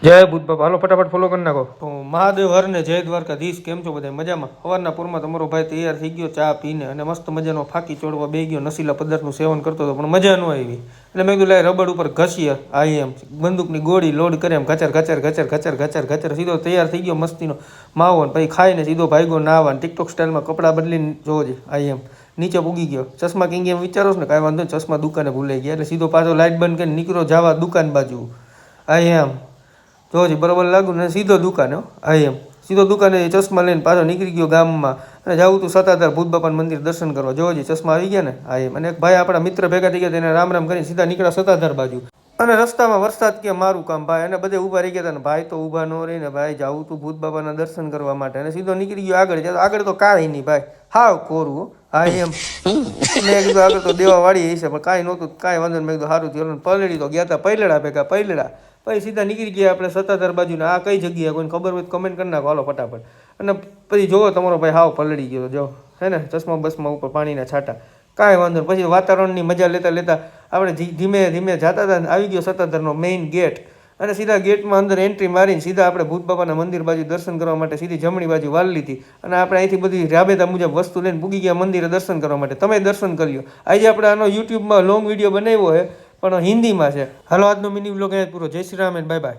જય બુદ્ધ બાપા, હાલો ફટાફટ ફોલો કરી નાખો. તો મહાદેવ હરને જય દ્વારકાધીશ. કેમ છો બધા? મજામાં? સવારના પૂરમાં તમારો ભાઈ તૈયાર થઈ ગયો ચા પીને અને મસ્ત મજાનો ફાંકી ચોડવા બે ગયો, નશીલા પદાર્થનું સેવન કરતો હતો પણ મજા ન આવી. એટલે મેં કીધું લાય રબડ ઉપર ઘસીએ, એમ બંદૂકની ગોળી લોડ કરે એમ ઘચર ઘચર ઘચર ઘચર ઘચર ઘચર સીધો તૈયાર થઈ ગયો મસ્તીનો માવો ને પછી ખાઈને સીધો ભાઈગો નાવા ટિકટોક સ્ટાઇલમાં કપડાં બદલીને જોજે એમ નીચે પૂગી ગયો. ચશ્મા કિંગ એમ વિચારો ને કાંઈ વાંધો નહીં, ચશ્મા દુકાને ભૂલાઈ ગયા એટલે સીધો પાછો લાઇટ બંધ કરીને નીકળો જવા દુકાન બાજુ એમ જોજી બરોબર લાગુ ને સીધો દુકાને એમ સીધો દુકાને ચશ્મા લઈને પાછો નીકળી ગયો ગામમાં અને જવું તું સત્તાધાર ભૂત બાપાનું મંદિર દર્શન કરવા. જોજી ચશ્મા આવી ગયા ને એમ. અને એક ભાઈ આપણા મિત્ર ભેગા થઈ ગયા તેને રામ રામ કરીને સીધા નીકળ્યા સત્તાધાર બાજુ. અને રસ્તામાં વરસાદ કે મારું કામ ભાઈ અને બધે ઊભા રહી ગયા હતા ને ભાઈ તો ઊભા ન રહીને ભાઈ જાવું તું ભૂત બાબાના દર્શન કરવા માટે અને સીધો નીકળી ગયો આગળ. આગળ તો કાંઈ નહીં ભાઈ, હાવ કોરું એમ. મેં કીધું આગળ તો દેવા વાળી હશે પણ કાંઈ નહોતું, કાંઈ વાંધો મેં કીધું સારું થયું. પલળી તો ગયા હતા પૈલડા ભેગા પૈલડા પછી સીધા નીકળી ગયા આપણે સત્તાધાર બાજુને. આ કઈ જગ્યાએ કોઈને ખબર હોય કમેન્ટ કરી નાખો હાલો ફટાફટ. અને પછી જોવો તમારો ભાઈ હાવ પલળી ગયો જો હે ને, ચશ્મા બસમાં ઉપર પાણીના છાંટા, કાંઈ વાંધો નહીં. પછી વાતાવરણની મજા લેતા લેતા આપણે ધીમે ધીમે જતા હતા. આવી ગયો સત્તાધારનો મેઇન ગેટ અને સીધા ગેટમાં અંદર એન્ટ્રી મારીને સીધા આપણે ભૂત બાબાના મંદિર બાજુ દર્શન કરવા માટે સીધી જમણી બાજુ વાળી લીધી અને આપણે અહીંથી બધી રાબેતા મુજબ વસ્તુ લઈને પૂગી ગયા મંદિરે દર્શન કરવા માટે. તમે દર્શન કર્યો. આજે આપણે આનો યુટ્યુબમાં લોંગ વિડીયો બનાવ્યો છે પણ હિન્દીમાં છે. હાલો આજનો મિની વ્લોગ અહીંયા પૂરો. જય Shri Ram and bye bye.